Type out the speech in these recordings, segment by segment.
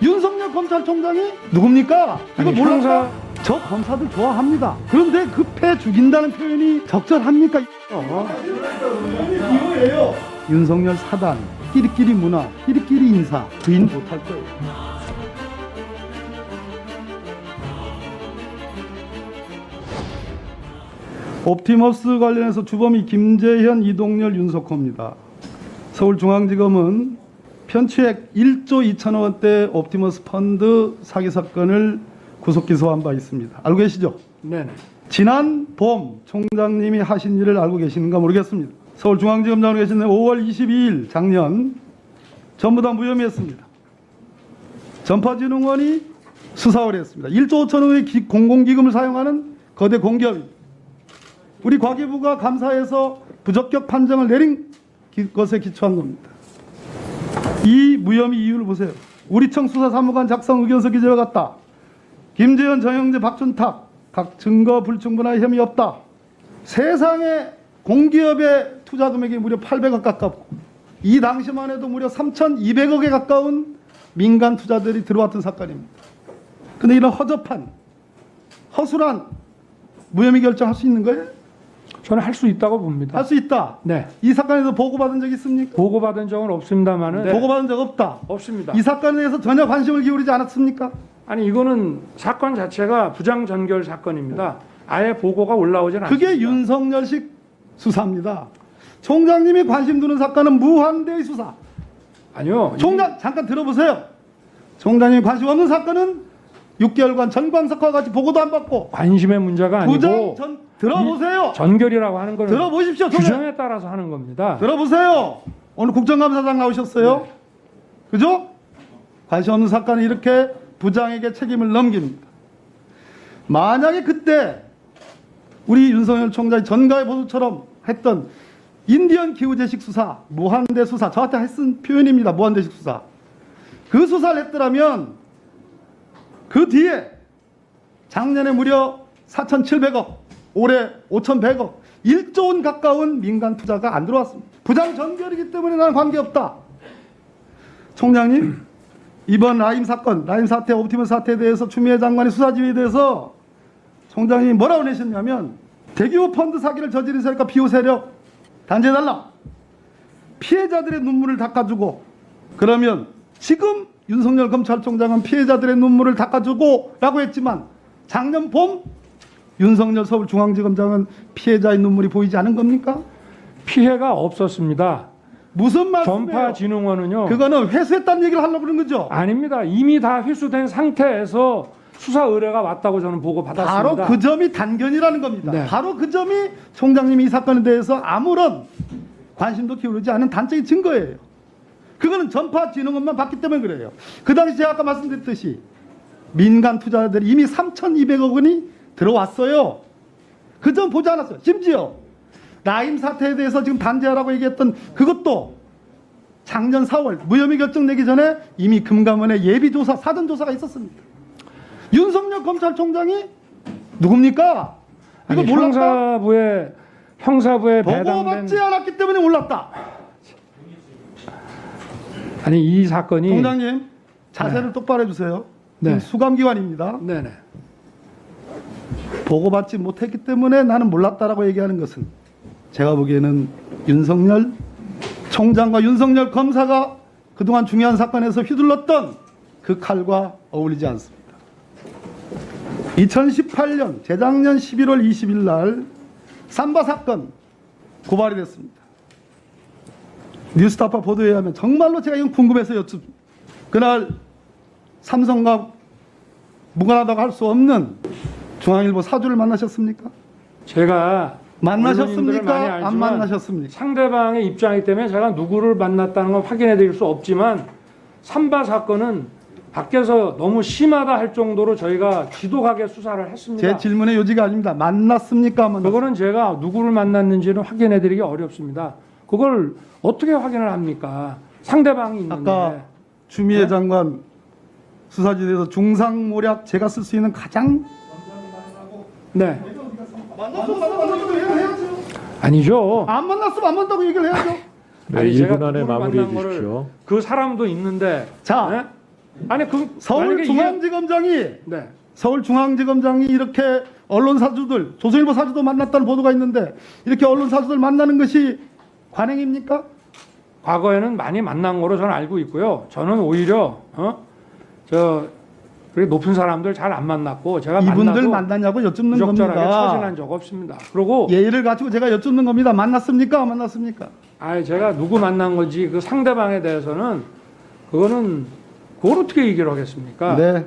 윤석열 검찰총장이 누굽니까? 이거 아니, 몰랐어? 저 검사들 좋아합니다. 그런데 급해 죽인다는 표현이 적절합니까? 이거예요. 윤석열 사단, 끼리끼리 문화, 끼리끼리 인사 부인 못할 거예요. 옵티머스 관련해서 주범이 김재현, 이동열, 윤석호입니다. 서울중앙지검은 편취액 1조 2천억 원대 옵티머스 펀드 사기 사건을 구속 기소한 바 있습니다. 알고 계시죠? 네네. 지난 봄 총장님이 하신 일을 알고 계시는가 모르겠습니다. 서울중앙지검장으로 계신 5월 22일 작년 전부 다 무혐의했습니다. 전파진흥원이 수사를 했습니다. 1조 5천억 원의 공공기금을 사용하는 거대 공기업입니다. 우리 과기부가 감사해서 부적격 판정을 내린 것에 기초한 겁니다. 이 무혐의 이유를 보세요. 우리청 수사사무관 작성 의견서 기재와 같다. 김재현, 정영재, 박준탁 각 증거 불충분한 혐의 없다. 세상에 공기업의 투자 금액이 무려 800억 가깝고 이 당시만 해도 무려 3,200억에 가까운 민간 투자들이 들어왔던 사건입니다. 근데 이런 허접한 허술한 무혐의 결정할 수 있는 거예요? 저는 할 수 있다고 봅니다. 할 수 있다. 네. 이 사건에서 보고받은 적 있습니까? 보고받은 적은 없습니다만은 보고받은 적 없다. 없습니다. 이 사건에 대해서 전혀 관심을 기울이지 않았습니까? 아니 이거는 사건 자체가 부장전결 사건입니다. 아예 보고가 올라오진 않습니다. 그게 윤석열식 수사입니다. 총장님이 관심 두는 사건은 무한대의 수사. 아니요. 총장 잠깐 들어보세요. 총장님이 관심 없는 사건은 6개월간 전광석과 같이 보고도 안 받고 관심의 문제가 아니고 부장 들어보세요. 전결이라고 하는 거는 들어보십시오. 규정에 따라서 하는 겁니다. 들어보세요. 오늘 국정감사장 나오셨어요. 네. 그죠? 관심 없는 사건은 이렇게 부장에게 책임을 넘깁니다. 만약에 그때 우리 윤석열 총장이 전가의 보수처럼 했던 인디언 기후재식 수사, 무한대 수사, 저한테 했은 표현입니다. 무한대식 수사. 그 수사를 했더라면 그 뒤에 작년에 무려 4,700억, 올해 5,100억, 1조 원 가까운 민간 투자가 안 들어왔습니다. 부장 전결이기 때문에 나는 관계없다. 총장님, 이번 라임 사건, 라임 사태, 옵티머스 사태에 대해서 추미애 장관의 수사 지휘에 대해서 총장님이 뭐라고 내셨냐면 대기업 펀드 사기를 저지른 세력과 비호 세력 단죄해달라. 피해자들의 눈물을 닦아주고 그러면 지금 윤석열 검찰총장은 피해자들의 눈물을 닦아주고 라고 했지만 작년 봄 윤석열 서울중앙지검장은 피해자의 눈물이 보이지 않은 겁니까? 피해가 없었습니다. 무슨 말씀이에요? 전파진흥원은요. 그거는 회수했다는 얘기를 하려고 그러는 거죠? 아닙니다. 이미 다 회수된 상태에서 수사 의뢰가 왔다고 저는 보고 받았습니다. 바로 그 점이 단견이라는 겁니다. 네. 바로 그 점이 총장님이 이 사건에 대해서 아무런 관심도 기울이지 않은 단적인 증거예요. 그거는 전파진흥원만 봤기 때문에 그래요. 그 당시 제가 아까 말씀드렸듯이 민간 투자자들이 이미 3,200억 원이 들어왔어요. 그 점 보지 않았어요. 심지어 라임 사태에 대해서 지금 단죄하라고 얘기했던 그것도 작년 4월 무혐의 결정 내기 전에 이미 금감원의 예비조사, 사전조사가 있었습니다. 윤석열 검찰총장이 누굽니까? 이거 아니, 몰랐다? 형사부에 보고받지 않았기 때문에 몰랐다. 아니 이 사건이 총장님 자세를 똑바로 해주세요. 네. 수감기관입니다. 네네. 보고받지 못했기 때문에 나는 몰랐다라고 얘기하는 것은 제가 보기에는 윤석열 총장과 윤석열 검사가 그동안 중요한 사건에서 휘둘렀던 그 칼과 어울리지 않습니다. 2018년 재작년 11월 20일 날 삼바 사건 고발이 됐습니다. 뉴스타파 보도에 의하면 정말로 제가 이건 궁금해서 여쭙습니다. 그날 삼성과 무관하다고 할 수 없는 중앙일보 사주를 만나셨습니까? 제가 만나셨습니까? 안 만나셨습니까? 상대방의 입장이기 때문에 제가 누구를 만났다는 걸 확인해 드릴 수 없지만 삼바 사건은 밖에서 너무 심하다 할 정도로 저희가 지독하게 수사를 했습니다. 제 질문의 요지가 아닙니다. 만났습니까? 안 만났습니까? 그거는 제가 누구를 만났는지는 확인해 드리기 어렵습니다. 그걸 어떻게 확인을 합니까? 상대방이 있는데. 아까 추미애 네? 장관 수사지대에서 중상모략 제가 쓸 수 있는 가장 네. 만났으면 해야죠. 아니죠. 안 만났으면 안 만났다고 얘기를 해야죠. 네, 아니, 제가 1분 안에 누구를 마무리해 만난 거를 주십시오. 그 사람도 있는데 자, 네? 아니 그 만약에 서울중앙지검장이 네. 서울중앙지검장이 이렇게 언론 사주들, 조선일보 사주도 만났다는 보도가 있는데 이렇게 언론 사주들 만나는 것이 관행입니까? 과거에는 많이 만난 거로 저는 알고 있고요. 저는 오히려 그렇게 높은 사람들 잘 안 만났고 제가 이분들 만나도 만났냐고 여쭙는 부적절하게 겁니다. 처신한 적 없습니다. 그리고 예의를 갖추고 제가 여쭙는 겁니다. 만났습니까? 안 만났습니까? 제가 누구 만난 건지 그 상대방에 대해서는 그걸 어떻게 얘기를 하겠습니까? 네.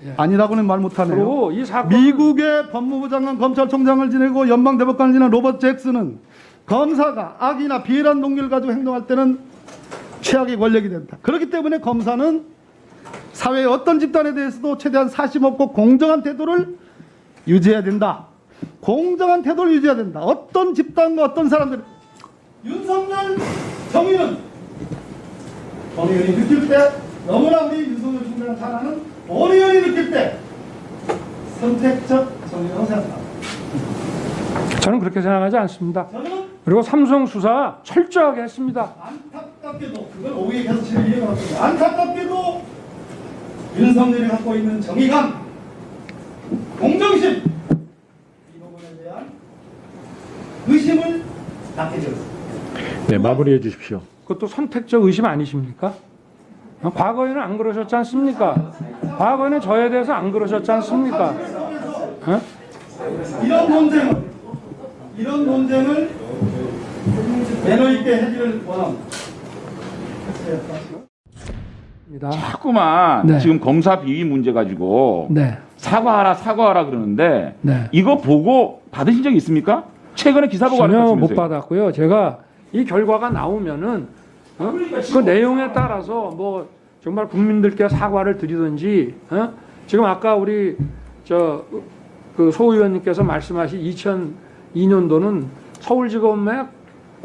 예. 아니라고는 말 못하네요. 그리고 이 사건 미국의 법무부 장관 검찰총장을 지내고 연방대법관을 지낸 로버트 잭슨은 검사가 악이나 비열한 동기를 가지고 행동할 때는 최악의 권력이 된다. 그렇기 때문에 검사는 사회의 어떤 집단에 대해서도 최대한 사심 없고 공정한 태도를 유지해야 된다. 공정한 태도를 유지해야 된다. 어떤 집단과 어떤 사람들 윤석열 정의는 본의원이 느낄 때 너무나 우리 윤석열 총장을 잘 아는 본의원이 느낄 때 선택적 정의라고 생각합니다. 저는 그렇게 생각하지 않습니다. 저는 그리고 삼성 수사 철저하게 했습니다. 안타깝게도 그걸 오후에 계속 제가 이해해왔습니다. 안타깝게도 윤석열이 갖고 있는 정의감, 공정심 이 부분에 대한 의심을 갖게 되었습니다. 네, 마무리해 주십시오. 그것도 선택적 의심 아니십니까? 과거에는 안 그러셨지 않습니까? 과거에는 저에 대해서 안 그러셨지 않습니까? 이런 논쟁을 매너 있게 해결을 원합니다. 자꾸만 네. 지금 검사 비위 문제 가지고 네. 사과하라 그러는데 네. 이거 보고 받으신 적 있습니까? 최근에 기사 보고 전혀 못 알았으면서요. 받았고요. 제가 이 결과가 나오면은 그 내용에 따라서 뭐 정말 국민들께 사과를 드리든지 지금 아까 우리 그 소 의원님께서 말씀하신 2002년도는 서울지검의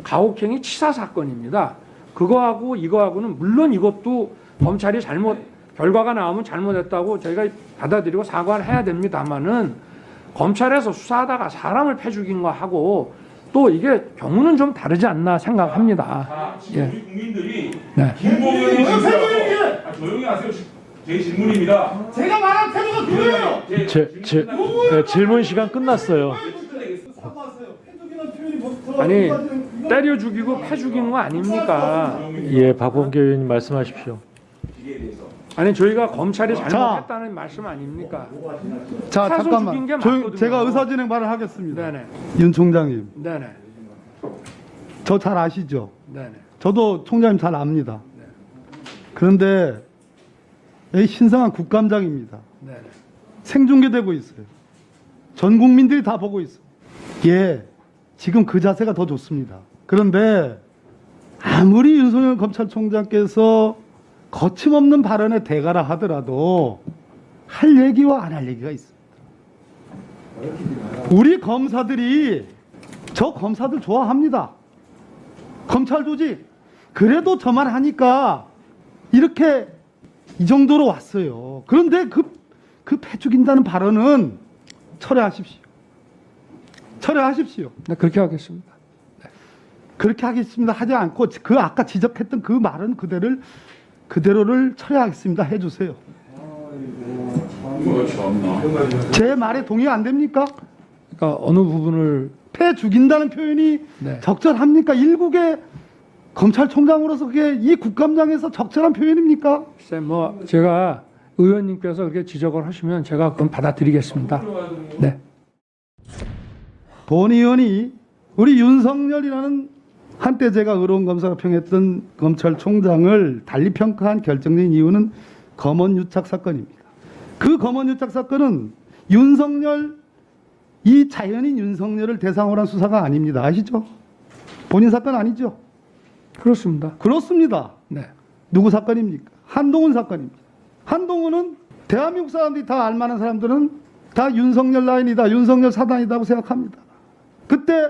가혹행위 치사 사건입니다. 그거하고 이거하고는 물론 이것도 검찰이 결과가 나오면 잘못했다고 저희가 받아들이고 사과를 해야 됩니다만은 검찰에서 수사하다가 사람을 패 죽인 거 하고 또 이게 경우는 좀 다르지 않나 생각합니다. 지금 예. 우리 국민들이 네. 김봉현이 진술하고 조용히 하세요. 제 질문입니다. 제가 말한 태도가 그래요. 네, 질문 시간 끝났어요. 아니 때려 죽이고 패 죽이는 거 아닙니까? 예, 박범계 의원님 말씀하십시오. 아니 저희가 검찰이 잘못했다는 말씀 아닙니까? 자, 사소 잠깐만. 죽인 게 맞거든요. 제가 의사진행 발언 하겠습니다. 네네. 윤 총장님, 네네. 저 잘 아시죠? 네네. 저도 총장님 잘 압니다. 그런데 이 신성한 국감장입니다. 네네. 생중계되고 있어요. 전 국민들이 다 보고 있어요. 예, 지금 그 자세가 더 좋습니다. 그런데 아무리 윤석열 검찰총장께서 거침없는 발언에 대가라 하더라도 할 얘기와 안 할 얘기가 있습니다. 우리 검사들이 저 검사들 좋아합니다. 검찰 조직. 그래도 저만 하니까 이렇게 이 정도로 왔어요. 그런데 그 패 죽인다는 발언은 철회하십시오. 철회하십시오. 네, 그렇게 하겠습니다. 그렇게 하겠습니다 하지 않고 그 아까 지적했던 그 말은 그대로를 철회하겠습니다 해주세요. 제 말에 동의 안 됩니까? 그러니까 어느 부분을 패 죽인다는 표현이 네. 적절합니까? 일국의 검찰총장으로서 그게 이 국감장에서 적절한 표현입니까? 글쎄 뭐 제가 의원님께서 그렇게 지적을 하시면 제가 그건 받아들이겠습니다. 네. 본 의원이 우리 윤석열이라는 한때 제가 의로운 검사로 평했던 검찰총장을 달리 평가한 결정적인 이유는 검언유착 사건입니다. 그 검언유착 사건은 이 자연인 윤석열을 대상으로 한 수사가 아닙니다. 아시죠? 본인 사건 아니죠? 그렇습니다. 그렇습니다. 네. 누구 사건입니까? 한동훈 사건입니다. 한동훈은 대한민국 사람들이 다 알만한 사람들은 다 윤석열 라인이다, 윤석열 사단이라고 생각합니다. 그때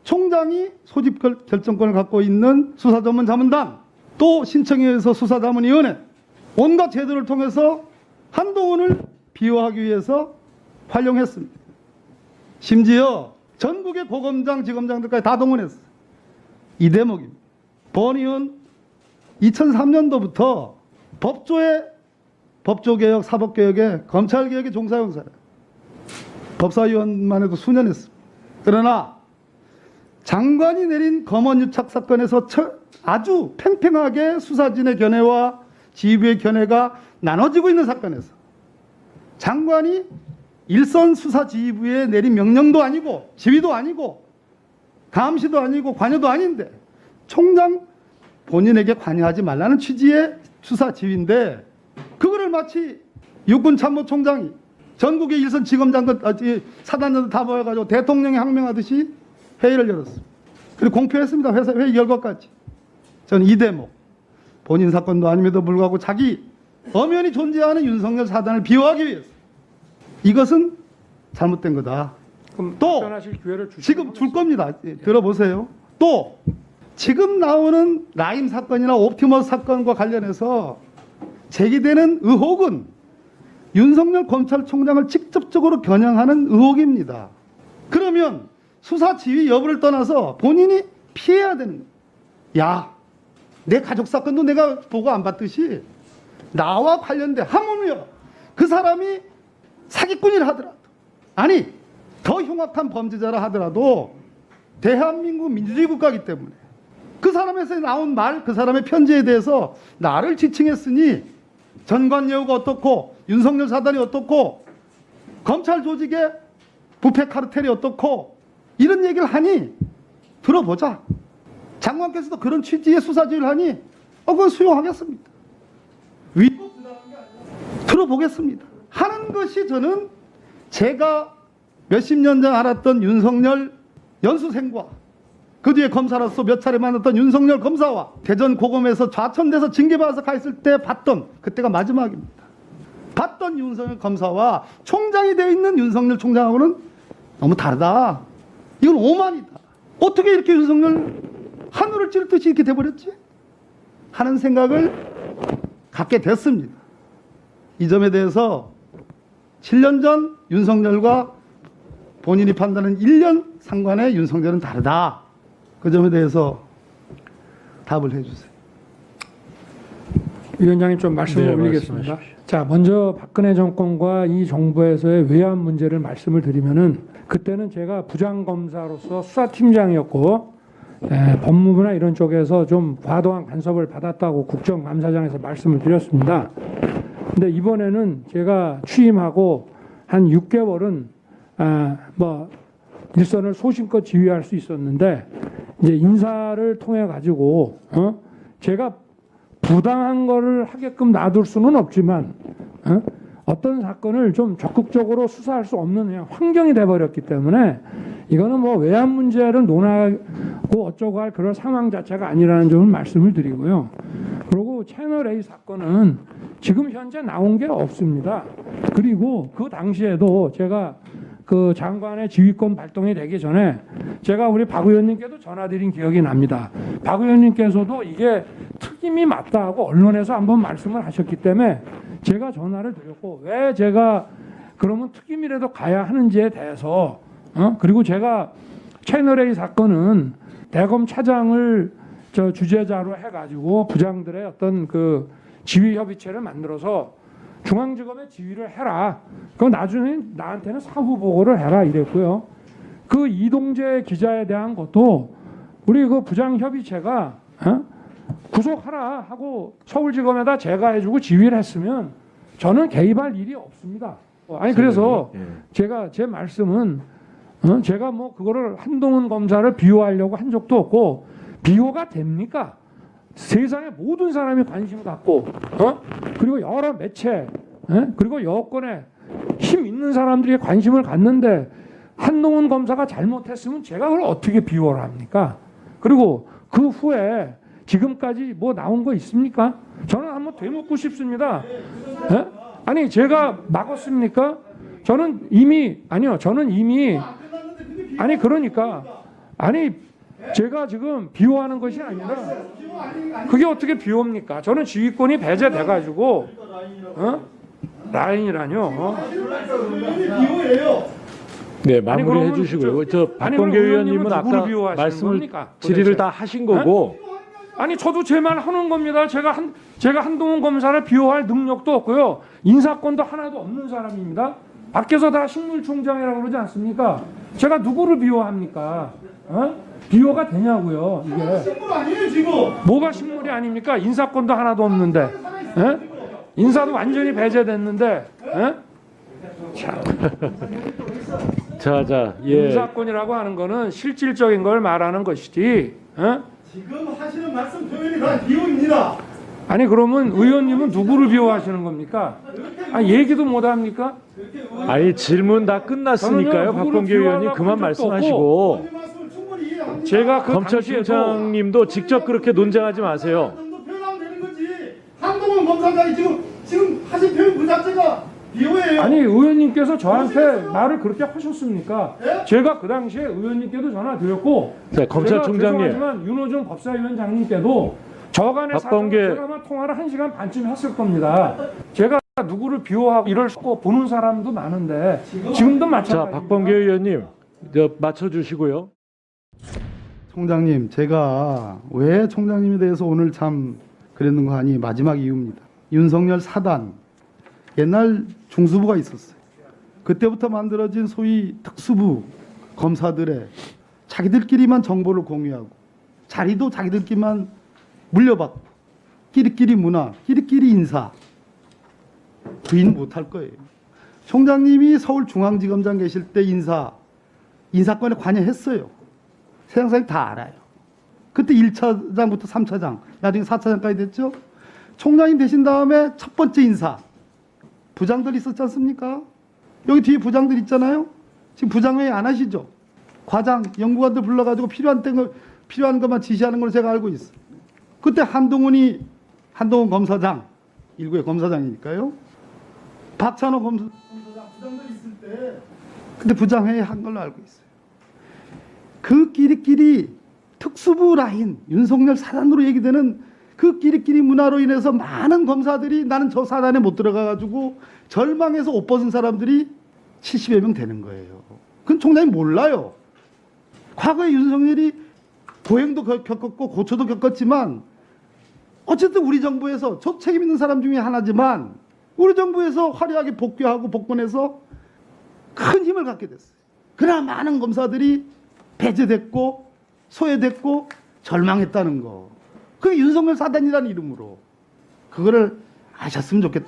총장이 소집 결정권을 갖고 있는 수사전문자문단, 또 신청해서 수사자문위원회, 온갖 제도를 통해서 한동훈을 비호하기 위해서 활용했습니다. 심지어 전국의 고검장, 지검장들까지 다 동원했어요. 이 대목입니다. 본 의원 2003년도부터 법조에 법조개혁, 사법개혁에 검찰개혁에 종사해온 사람. 법사위원만 해도 수년 했습니다. 그러나 장관이 내린 검언유착 사건에서 아주 팽팽하게 수사진의 견해와 지휘부의 견해가 나눠지고 있는 사건에서 장관이 일선 수사 지휘부에 내린 명령도 아니고 지휘도 아니고 감시도 아니고 관여도 아닌데 총장 본인에게 관여하지 말라는 취지의 수사 지휘인데 그거를 마치 육군참모총장이 전국의 일선 지검장들 사단장들 다 모여가지고 대통령이 항명하듯이 회의를 열었습니다. 그리고 공표했습니다. 회의 결과까지. 저는 이 대목 본인 사건도 아님에도 불구하고 자기 엄연히 존재하는 윤석열 사단을 비호하기 위해서 이것은 잘못된 거다. 그럼 또 답변하실 기회를 주시면 지금 줄 겁니다. 들어보세요. 또 지금 나오는 라임 사건이나 옵티머스 사건과 관련해서 제기되는 의혹은 윤석열 검찰총장을 직접적으로 겨냥하는 의혹입니다. 그러면 수사 지휘 여부를 떠나서 본인이 피해야 되는 거예요. 야, 내 가족 사건도 내가 보고 안 받듯이 나와 관련된 하물며 그 사람이 사기꾼이라 하더라도 아니 더 흉악한 범죄자라 하더라도 대한민국 민주주의 국가이기 때문에 그 사람에서 나온 말, 그 사람의 편지에 대해서 나를 지칭했으니 전관예우가 어떻고 윤석열 사단이 어떻고 검찰 조직의 부패 카르텔이 어떻고 이런 얘기를 하니 들어보자. 장관께서도 그런 취지의 수사 지휘를 하니 그건 수용하겠습니다. 들어보겠습니다. 하는 것이 저는 제가 몇십 년 전 알았던 윤석열 연수생과 그 뒤에 검사로서 몇 차례 만났던 윤석열 검사와 대전 고검에서 좌천돼서 징계받아서 가 있을 때 봤던 그때가 마지막입니다. 봤던 윤석열 검사와 총장이 되어 있는 윤석열 총장하고는 너무 다르다. 이건 오만이다. 어떻게 이렇게 윤석열 하늘을 찌를 듯이 이렇게 돼버렸지? 하는 생각을 갖게 됐습니다. 이 점에 대해서 7년 전 윤석열과 본인이 판단하는 1년 상관의 윤석열은 다르다. 그 점에 대해서 답을 해주세요. 위원장님 좀 말씀을 네, 올리겠습니다. 말씀하십시오. 자, 먼저 박근혜 정권과 이 정부에서의 외환 문제를 말씀을 드리면은 그때는 제가 부장검사로서 수사팀장이었고 법무부나 이런 쪽에서 좀 과도한 간섭을 받았다고 국정감사장에서 말씀을 드렸습니다. 근데 이번에는 제가 취임하고 한 6개월은 뭐 일선을 소신껏 지휘할 수 있었는데 이제 인사를 통해 가지고 제가 부당한 거를 하게끔 놔둘 수는 없지만 어떤 사건을 좀 적극적으로 수사할 수 없는 그냥 환경이 돼버렸기 때문에 이거는 뭐 외환 문제를 논하고 어쩌고 할 그런 상황 자체가 아니라는 점을 말씀을 드리고요. 그리고 채널 A 사건은 지금 현재 나온 게 없습니다. 그리고 그 당시에도 제가 그 장관의 지휘권 발동이 되기 전에 제가 우리 박 의원님께도 전화드린 기억이 납니다. 박 의원님께서도 이게 특임이 맞다 하고 언론에서 한번 말씀을 하셨기 때문에 제가 전화를 드렸고 왜 제가 그러면 특임이라도 가야 하는지에 대해서 그리고 제가 채널A 사건은 대검 차장을 주재자로 해가지고 부장들의 어떤 그 지휘 협의체를 만들어서 중앙지검에 지휘를 해라. 그 나중에 나한테는 사후 보고를 해라 이랬고요. 그 이동재 기자에 대한 것도 우리 그 부장 협의체가 구속하라 하고 서울지검에다 제가 해주고 지휘를 했으면 저는 개입할 일이 없습니다. 아니 그래서 제가 제 말씀은 제가 뭐 그거를 한동훈 검사를 비호하려고 한 적도 없고 비호가 됩니까? 세상의 모든 사람이 관심 갖고 그리고 여러 매체 그리고 여권에 힘 있는 사람들이 관심을 갖는데 한동훈 검사가 잘못했으면 제가 그걸 어떻게 비호를 합니까? 그리고 그 후에 지금까지 뭐 나온 거 있습니까? 저는 한번 되묻고 싶습니다. 아니 제가 막았습니까? 저는 이미 아니 그러니까 아니 제가 지금 비호하는 것이 아니라 그게 어떻게 비호입니까? 저는 지휘권이 배제돼가지고 라인이라뇨. 네, 아니, 마무리해 그러면 주시고요. 아니, 박범계 그럼 의원님은 의원님은 아까 누구를 비호하시는 말씀을 겁니까? 질의를 도대체? 다 하신 거고 아니 저도 제 말 하는 겁니다. 제가 한동훈 검사를 비호할 능력도 없고요. 인사권도 하나도 없는 사람입니다. 밖에서 다 식물총장이라고 그러지 않습니까? 제가 누구를 비호합니까? 비호가 되냐고요, 이게. 식물 아니에요 지금. 뭐가 식물이 아닙니까? 인사권도 하나도 없는데. 인사도 완전히 배제됐는데. 자, 예. 인사권이라고 하는 거는 실질적인 걸 말하는 것이지. 지금 하시는 말씀 표현이 다 비호입니다. 아니 그러면 의원님은 누구를 비호하시는 겁니까? 얘기도 못 합니까? 아니 질문 다 끝났으니까요. 저는요, 누구를 박범계 의원님 비호하려고 그만 한 적도 말씀하시고 말씀을 충분히 이해합니다. 제가 그 검찰총장님도 직접 그렇게 논쟁하지 마세요. 정도 표현하면 되는 거지. 한동훈 검사장이 지금 하신 표현 그 자체가 비호예요. 아니 의원님께서 저한테 말을 그렇게 하셨습니까? 예? 제가 그 당시에 의원님께도 전화 드렸고 자, 검찰총장님. 제가 죄송하지만 윤호중 법사위원장님께도 저간의 박범계- 사정을 제가 아마 통화를 1시간 반쯤 했을 겁니다. 제가 누구를 비호하고 이럴 거 보는 사람도 많은데 지금도 자, 마찬가지입니다. 박범계 의원님 맞춰주시고요. 총장님, 제가 왜 총장님에 대해서 오늘 참 그랬는가 하니 마지막 이유입니다. 윤석열 사단, 옛날 중수부가 있었어요. 그때부터 만들어진 소위 특수부 검사들의 자기들끼리만 정보를 공유하고 자리도 자기들끼리만 물려받고 끼리끼리 문화, 끼리끼리 인사 부인 못할 거예요. 총장님이 서울중앙지검장 계실 때 인사권에 관여했어요. 세상 사람이 다 알아요. 그때 1차장부터 3차장, 나중에 4차장까지 됐죠. 총장님 되신 다음에 첫 번째 인사 부장들 있었지 않습니까? 여기 뒤에 부장들 있잖아요. 지금 부장회의 안 하시죠? 과장, 연구관들 불러가지고 필요한 것만 지시하는 걸 제가 알고 있어요. 그때 한동훈 검사장, 일구의 검사장이니까요. 박찬호 검사장 부장들 있을 때 그때 부장회의 한 걸로 알고 있어요. 그 끼리끼리 특수부 라인, 윤석열 사단으로 얘기되는 그 끼리끼리 문화로 인해서 많은 검사들이 나는 저 사단에 못 들어가가지고 절망해서 옷 벗은 사람들이 70여 명 되는 거예요. 그건 총장님 몰라요. 과거에 윤석열이 고행도 겪었고 고초도 겪었지만 어쨌든 우리 정부에서 저 책임 있는 사람 중에 하나지만 우리 정부에서 화려하게 복귀하고 복권해서 큰 힘을 갖게 됐어요. 그러나 많은 검사들이 배제됐고 소외됐고 절망했다는 거. 그게 윤석열 사단이라는 이름으로. 그거를 아셨으면 좋겠다.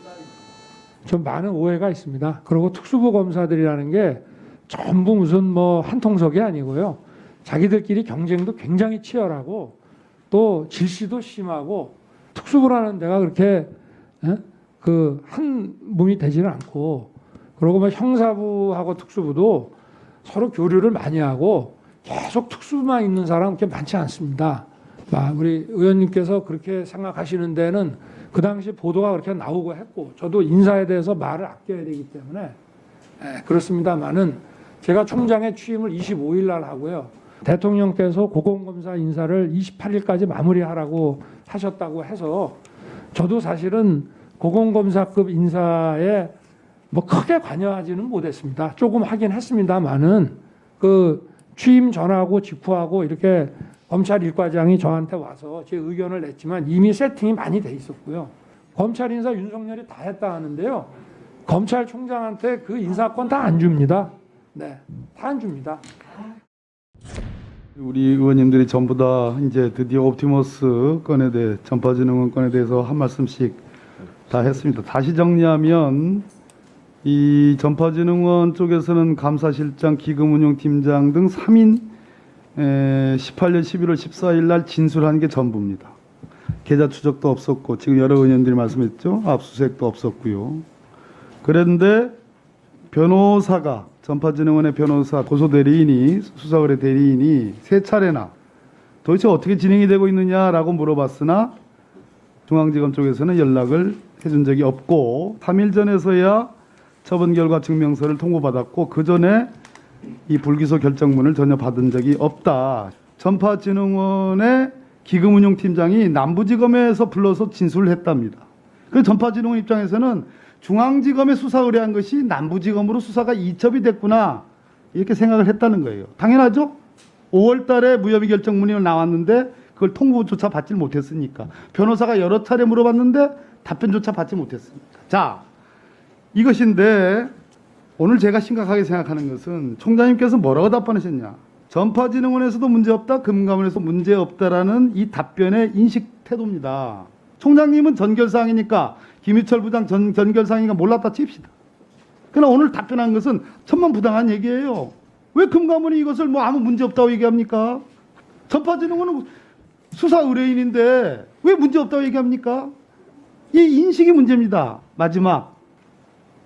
좀 많은 오해가 있습니다. 그리고 특수부 검사들이라는 게 전부 무슨 뭐 한통속이 아니고요. 자기들끼리 경쟁도 굉장히 치열하고 또 질시도 심하고 특수부라는 데가 그렇게 그 한 몸이 되지는 않고 그리고 뭐 형사부하고 특수부도 서로 교류를 많이 하고 계속 특수부만 있는 사람 그렇게 많지 않습니다. 우리 의원님께서 그렇게 생각하시는 데는 그 당시 보도가 그렇게 나오고 했고 저도 인사에 대해서 말을 아껴야 되기 때문에 그렇습니다만은 제가 총장의 취임을 25일 날 하고요. 대통령께서 고검검사 인사를 28일까지 마무리하라고 하셨다고 해서 저도 사실은 고검검사급 인사에 뭐 크게 관여하지는 못했습니다. 조금 하긴 했습니다만은 그 취임 전하고 직후하고 이렇게 검찰 일과장이 저한테 와서 제 의견을 냈지만 이미 세팅이 많이 돼 있었고요. 검찰 인사 윤석열이 다 했다 하는데요. 검찰총장한테 그 인사권 다 안 줍니다. 네, 다 안 줍니다. 우리 의원님들이 전부 다 이제 드디어 옵티머스 건에 대해 전파진흥원 건에 대해서 한 말씀씩 다 했습니다. 다시 정리하면 이 전파진흥원 쪽에서는 감사실장, 기금운용팀장 등 3인 18년 11월 14일 날 진술한 게 전부입니다. 계좌 추적도 없었고 지금 여러 의원님들이 말씀했죠. 압수수색도 없었고요. 그런데 변호사가 전파진흥원의 변호사 고소대리인이 수사의뢰 대리인이 세 차례나 도대체 어떻게 진행이 되고 있느냐라고 물어봤으나 중앙지검 쪽에서는 연락을 해준 적이 없고 3일 전에서야 처분 결과 증명서를 통보받았고 그 전에 이 불기소 결정문을 전혀 받은 적이 없다. 전파진흥원의 기금운용팀장이 남부지검에서 불러서 진술을 했답니다. 그 전파진흥원 입장에서는 중앙지검에 수사 의뢰한 것이 남부지검으로 수사가 이첩이 됐구나 이렇게 생각을 했다는 거예요. 당연하죠. 5월 달에 무혐의 결정문이 나왔는데 그걸 통보조차 받질 못했으니까. 변호사가 여러 차례 물어봤는데 답변조차 받지 못했으니까. 자, 이것인데 오늘 제가 심각하게 생각하는 것은 총장님께서 뭐라고 답변하셨냐. 전파진흥원에서도 문제없다, 금감원에서 문제없다라는 이 답변의 인식 태도입니다. 총장님은 전결사항이니까 김유철 부장 전결사항이니까 몰랐다 칩시다. 그러나 오늘 답변한 것은 천만부당한 얘기예요. 왜 금감원이 이것을 뭐 아무 문제없다고 얘기합니까? 전파진흥원은 수사 의뢰인인데 왜 문제없다고 얘기합니까? 이 인식이 문제입니다. 마지막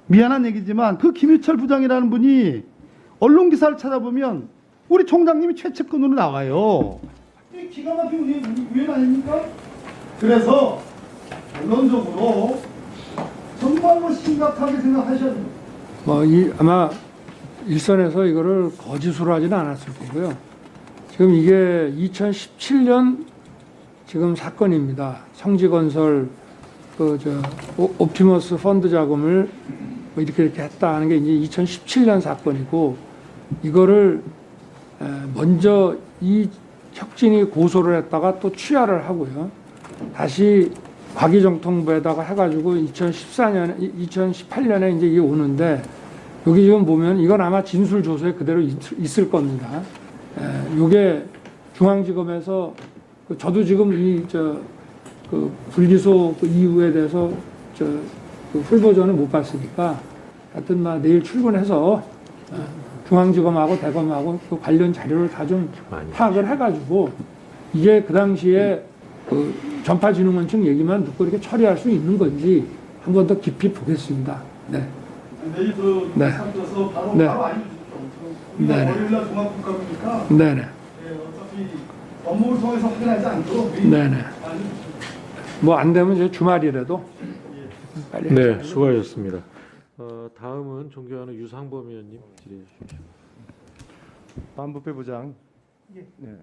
미안한 얘기지만 그 김유철 부장이라는 분이 언론 기사를 찾아보면 우리 총장님이 최측근으로 나와요. 이 기가 막힌 위원 아닙니까? 그래서 결론적으로 정말로 심각하게 생각하셔야 됩니다. 아마 일선에서 이거를 거짓으로 하지는 않았을 거고요. 지금 이게 2017년 지금 사건입니다. 성지건설 옵티머스 펀드 자금을 뭐 이렇게 했다 하는 게 이제 2017년 사건이고, 이거를 먼저 이 혁진이 고소를 했다가 또 취하를 하고요. 다시 과기정통부에다가 해가지고 2018년에 이제 이게 오는데, 여기 지금 보면 이건 아마 진술조서에 그대로 있을 겁니다. 요게 중앙지검에서 저도 지금 그 불기소 이유에 대해서 그 풀버전을 못 봤으니까 하여튼 내일 출근해서 중앙지검하고 대검하고 그 관련 자료를 다 좀 파악을 해가지고 이게 그 당시에 그 전파진흥원 측 얘기만 듣고 이렇게 처리할 수 있는 건지 한 번 더 깊이 보겠습니다. 네. 내일 네. 서 바로 네. 알려주십시오. 우리가 네네. 월요일날 종합국감이니까 네네. 어차피 업무를 통해서 확인하지 않도록 미리 네네. 알려주십시오. 뭐 안 되면 이제 주말이라도 빨리. 네, 수고하셨습니다. 다음은 존경하는 유상범 의원님 질의해 주십시오. 반부패 부장. 네.